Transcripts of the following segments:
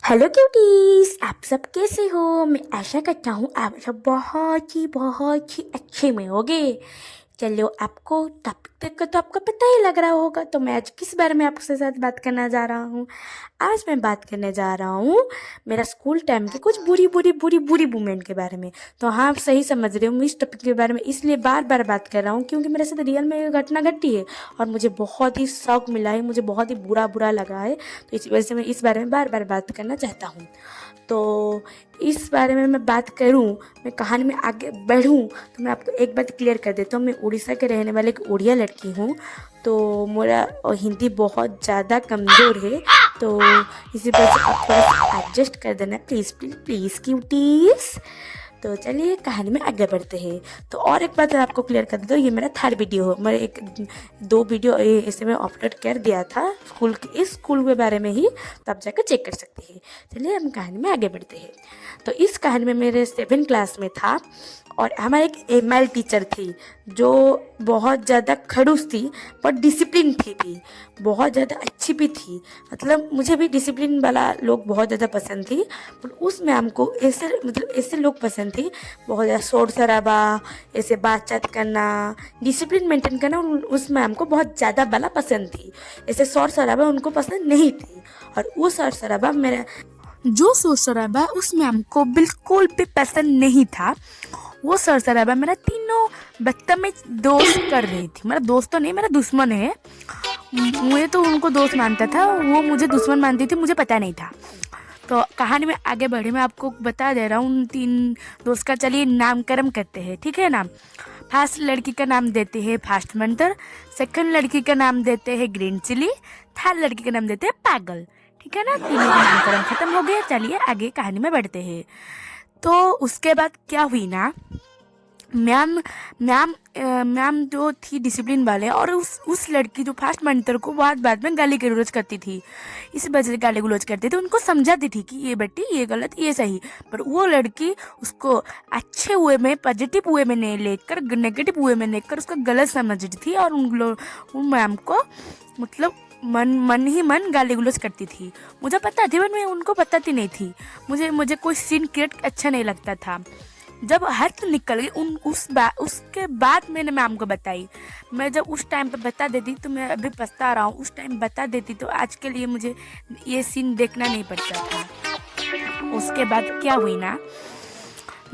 Hello cuties, आप सब कैसे हो। मैं आशा करता हूँ आप सब बहुत ही अच्छे में होगे। चलो, आपको टॉपिक देख कर तो आपको पता ही लग रहा होगा, तो मैं आज किस बारे में आपके साथ बात करना जा रहा हूँ। आज मैं बात करने जा रहा हूँ मेरा स्कूल टाइम के कुछ बुरी मोमेंट के बारे में। तो हाँ, आप सही समझ रहे हो, मैं इस टॉपिक के बारे में इसलिए बार बार बात कर रहा हूँ क्योंकि मेरे साथ रियल में ये घटना घटी है और मुझे बहुत ही शौक मिला है, मुझे बहुत ही बुरा बुरा लगा है। तो इस वजह से मैं इस बारे में बार बार बात करना चाहता हूँ। तो इस बारे में मैं बात करूं, मैं कहानी में आगे बढ़ूं, तो मैं आपको एक बात क्लियर कर देता हूँ। मैं उड़ीसा के रहने वाले एक उड़िया लड़की हूँ। तो मेरा हिंदी बहुत ज़्यादा कमज़ोर है, तो इसी वजह से आप थोड़ा सा एडजस्ट कर देना, प्लीज़ प्लीज़ प्लीज़ क्यूटीज। तो चलिए कहानी में आगे बढ़ते हैं। तो और एक बात आपको क्लियर कर देता हूँ, ये मेरा थर्ड वीडियो है। मैं एक दो वीडियो इसे मैं अपलोड कर दिया था स्कूल के, इस स्कूल के बारे में ही, तो आप जाकर चेक कर सकते हैं। चलिए हम कहानी में आगे बढ़ते हैं। तो इस कहानी में मेरे 7 क्लास में था और हमारे एक एमएल टीचर थी जो बहुत ज़्यादा खड़ूस थी पर डिसिप्लिन थी भी, बहुत ज़्यादा अच्छी भी थी। मतलब मुझे भी डिसिप्लिन वाला लोग बहुत ज़्यादा पसंद थी, पर उस मैम को ऐसे लोग पसंद थी, बहुत ज़्यादा शोर शराबा, ऐसे बातचीत करना, डिसिप्लिन मेंटेन करना उस मैम को बहुत ज़्यादा वाला पसंद थी। ऐसे शोर शराबा उनको पसंद नहीं थी। और वो शोर शराबा मेरा जो शोर शराबा उस मैम को बिल्कुल भी पसंद नहीं था। वो शोर शराबा मेरा तीनों बदतमीज दोस्त कर रही थी। मेरा दोस्त तो नहीं, मेरा दुश्मन है। मुझे तो उनको दोस्त मानता था, वो मुझे दुश्मन मानती थी, मुझे पता नहीं था। तो कहानी में आगे बढ़े, मैं आपको बता दे रहा हूँ उन 3 दोस्त का। चलिए नामकरण करते हैं, ठीक है ना। फर्स्ट लड़की का नाम देते हैं फास्ट मंतर, सेकंड लड़की का नाम देते हैं ग्रीन चिली, थर्ड लड़की का नाम देते हैं पागल। ठीक है ना, तीनों का नामकरण खत्म हो गया। चलिए आगे कहानी में बढ़ते हैं। तो उसके बाद क्या हुई ना, मैम मैम मैम जो थी डिसिप्लिन वाले, और उस लड़की जो फास्ट मंतर को बाद में गाली गलौज करती थी, इस वजह से गाली गलौज करती थी, उनको समझाती थी कि ये बेटी ये गलत ये सही। पर वो लड़की उसको अच्छे वे में, पॉजिटिव वे में नहीं लेकर, नेगेटिव वे में लेकर उसको गलत समझती थी और उन मैम को मतलब मन ही मन गाली गलौज करती थी। मुझे पता थी, पर मैं उनको बताती नहीं थी। मुझे कोई सीन क्रिएट अच्छा नहीं लगता था। जब हद निकल गई उसके बाद मैंने मैम को बताई। मैं जब उस टाइम पे बता देती तो मैं अभी पछता रहा हूँ, उस टाइम बता देती तो आज के लिए मुझे ये सीन देखना नहीं पड़ता था। उसके बाद क्या हुई ना,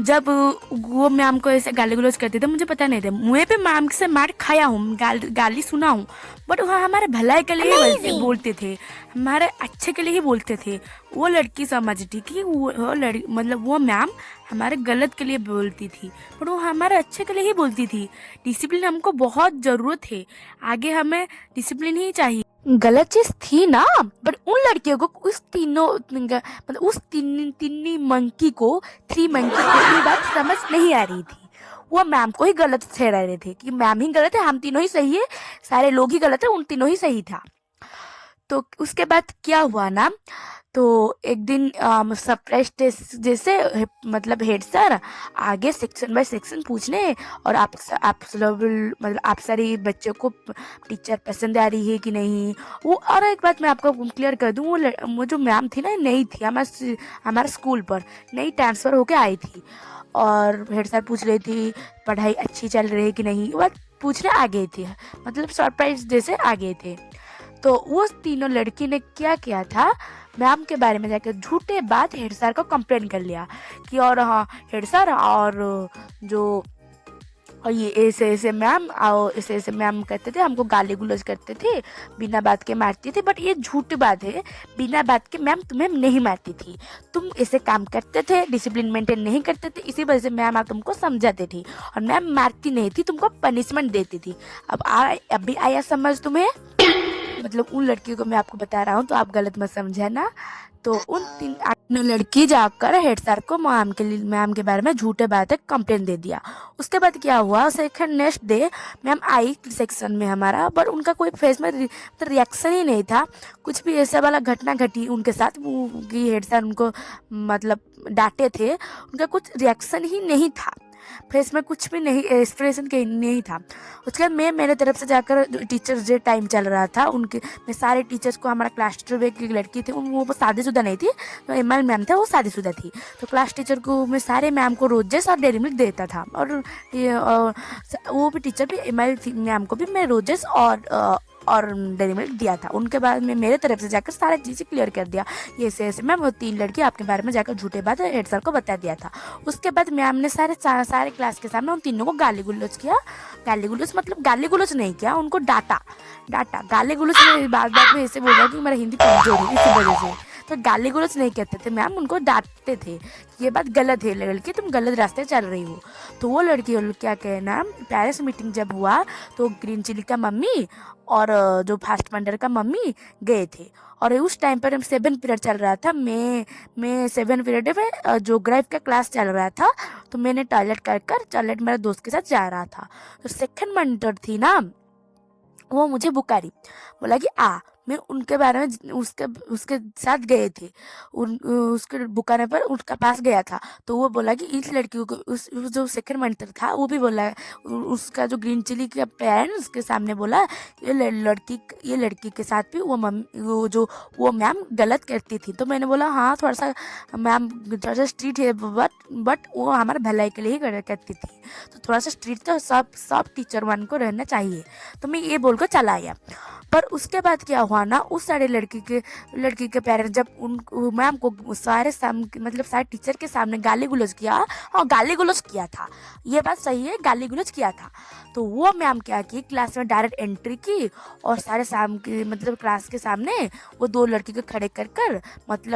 जब वो मैम को ऐसे गाली गलौज करते थे, मुझे पता नहीं था। मुझे भी मैम से मार खाया हूँ, गाली सुना हूँ, बट वह हमारे भलाई के लिए वैसे बोलते थे, हमारे अच्छे के लिए ही बोलते थे। वो लड़की समझती कि वो लड़की मतलब वो मैम हमारे गलत के लिए बोलती थी, पर वो हमारे अच्छे के लिए ही बोलती थी। डिसिप्लिन हमको बहुत ज़रूरत है, आगे हमें डिसिप्लिन ही चाहिए। गलत चीज थी ना, बट उन लड़कियों को उस तीनों मतलब उस तिन्नी मंकी को 3 मंकी को ये बात समझ नहीं आ रही थी। वो मैम को ही गलत ठहरा रहे थे कि मैम ही गलत है, हम तीनों ही सही है, सारे लोग ही गलत है, उन तीनों ही सही था। तो उसके बाद क्या हुआ ना, तो एक दिन सरप्राइज टेस्ट जैसे मतलब हेड सर आगे सेक्शन बाय सेक्शन पूछने, और आप लोग मतलब आप सारी बच्चों को टीचर पसंद आ रही है कि नहीं। वो और एक बात मैं आपको क्लियर कर दूँ, वो जो मैम थी ना, नई थी हमारे स्कूल पर, नई ट्रांसफ़र होके आई थी। और हेड सर पूछ रही थी पढ़ाई अच्छी चल रही है कि नहीं, वो पूछने आ गई थी, मतलब सरप्राइज जैसे आ गए थे। तो वो तीनों लड़की ने क्या किया था, मैम के बारे में जाकर झूठे बात हेड सर को कंप्लेन कर लिया कि और हाँ हेड सर, और जो और ये ऐसे ऐसे मैम और ऐसे मैम करते थे, हमको गाली गुलौज करते थे, बिना बात के मारती थी। बट ये झूठी बात है, बिना बात के मैम तुम्हें नहीं मारती थी, तुम ऐसे काम करते थे, डिसिप्लिन मेंटेन नहीं करते थे, इसी वजह से मैम आप तुमको समझाती थी। और मैम मारती नहीं थी, तुमको पनिशमेंट देती थी। अभी आया समझ तुम्हें। मतलब उन लड़कियों को मैं आपको बता रहा हूँ, तो आप गलत मत समझे ना। तो उन 3 लड़की जाकर हेड सर को मैम के बारे में झूठे बातें कंप्लेन दे दिया। उसके बाद क्या हुआ, second next day ma'am I section में हमारा, पर उनका कोई फेस में रिएक्शन ही नहीं था। कुछ भी ऐसा वाला घटना घटी उनके साथ, वो हेड सर उनको मतलब डांटे थे, उनका कुछ रिएक्शन ही नहीं था। फेस में कुछ भी नहीं एक्सप्रेशन कहीं नहीं था। उसके बाद मैं मेरे तरफ से जाकर टीचर्स डे टाइम चल रहा था, उनके मैं सारे टीचर्स को, हमारा क्लास टीचर एक लड़की थी, वो शादीशुदा नहीं थी, तो एमएल मैम था, वो शादीशुदा थी। तो क्लास टीचर को मैं सारे मैम को रोजेस और डेयरी मिल्क देता था, और वो भी टीचर भी एमएल मैम को भी मैं रोजेस और डेयरी मिल्क दिया था। उनके बाद में मेरे तरफ से जाकर सारा चीज़ें क्लियर कर दिया, ये ऐसे मैम वो 3 लड़की आपके बारे में जाकर झूठे बात हेड सर को बता दिया था। उसके बाद मैम ने सारे क्लास के सामने उन तीनों को गाली गुलौज किया। गाली गुलौज मतलब गाली गुलौज नहीं किया, उनको डांटा। गाली गुलौज में बात में ऐसे बोल रहा कि मेरा हिंदी कमजोर है इसी वजह से, तो गाली गुलौज नहीं कहते थे मैम, उनको डांटते थे, ये बात गलत है लड़की, तुम गलत रास्ते चल रही हो। तो वो लड़की क्या कहना, पेरेंट्स मीटिंग जब हुआ तो ग्रीन चिली का मम्मी और जो फास्ट मंडर का मम्मी गए थे, और उस टाइम पर 7 पीरियड चल रहा था। मैं 7 पीरियड में ज्योग्राफी का क्लास चल रहा था, तो मैंने टॉयलेट मेरे दोस्त के साथ जा रहा था। तो सेकंड मंटर थी ना, वो मुझे बुकारी, बोला कि आ, मैं उनके बारे में उसके साथ गए थे, उसके बुकाने पर उसका पास गया था। तो वो बोला कि इस लड़की को, उस जो सेकंड मंटर था वो भी बोला, उसका जो ग्रीन चिली का पेरेंट्स उसके सामने बोला ये लड़की के साथ भी वो मैम गलत करती थी। तो मैंने बोला हाँ थोड़ा सा मैम थोड़ा सा स्ट्रिक्ट है, बट वो हमारे भलाई के लिए ही करती थी, तो थोड़ा सा स्ट्रिक्ट तो सब टीचर वन को रहना चाहिए। तो मैं ये बोलकर चला आया। पर उसके बाद क्या हुआ ना, उस सारे लड़की के पेरेंट्स जब उन मैम को सारे टीचर के सामने गाली गुलौज किया, और गाली गुलौज किया था, ये बात सही है, गाली गुलौज किया था। तो वो मैम क्या की, क्लास में डायरेक्ट एंट्री की और सारे क्लास के सामने वो 2 लड़की को खड़े कर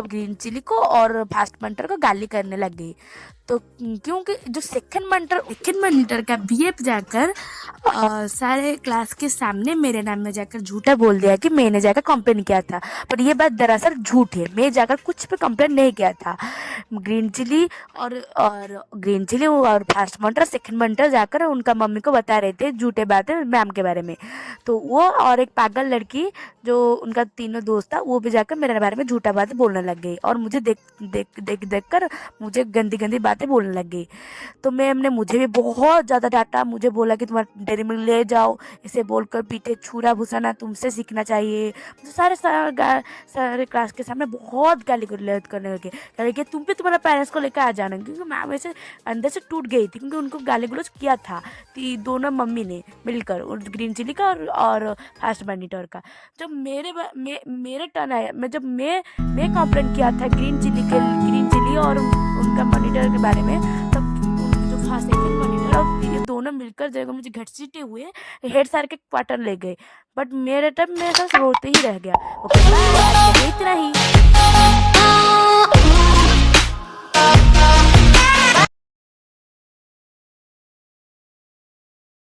ग्रीन चिली को और फास्ट मंटर को गाली करने लग गई। तो क्योंकि जो सेकंड मंटर का बीएफ जाकर सारे क्लास के सामने मेरे नाम में जाकर झूठा बोल दिया कि मैंने जाकर कंप्लेन किया था, पर ये बात दरअसल झूठ है, मैं जाकर कुछ भी कंप्लेन नहीं किया था। ग्रीन चिली और फास्ट मंटर सेकंड मंटर जाकर उनका मम्मी को बता रहे थे झूठे बातें मैम के बारे में। तो वो और एक पागल लड़की जो उनका तीनों दोस्त था, वो भी जाकर मेरे बारे में झूठा बातें बोलने लग गई, और मुझे देख कर मुझे गंदी बातें बोलने लग गई। तो मैम ने मुझे भी बहुत ज़्यादा डांटा, मुझे बोला कि तुम्हारा डेयरी मिल्क ले जाओ, इसे बोलकर पीटे, छुरा भुसाना तुमसे सीखना चाहिए। मुझे सारे क्लास के सामने बहुत गाली गलौज करने लगे, कि तुम भी तुम्हारा पेरेंट्स को लेकर आ जाना, क्योंकि मैम ऐसे अंदर से टूट गई थी, क्योंकि उनको गाली गलौज किया था दोनों मम्मी ने मिलकर, और ग्रीन चिली का और फास्ट मॉनिटर का। जब मेरे टर्न आया, मैं कंप्लेंट किया था ग्रीन चिली और उनका मॉनिटर के बारे में, तब जो फास्ट सेकंड मॉनिटर और ये दोनों मिलकर जगह मुझे घसीटे हुए हेड सर के क्वार्टर ले गए। बट मेरे तब मेरे साथ रोते ही रह गया। ओके बाय, इतना ही।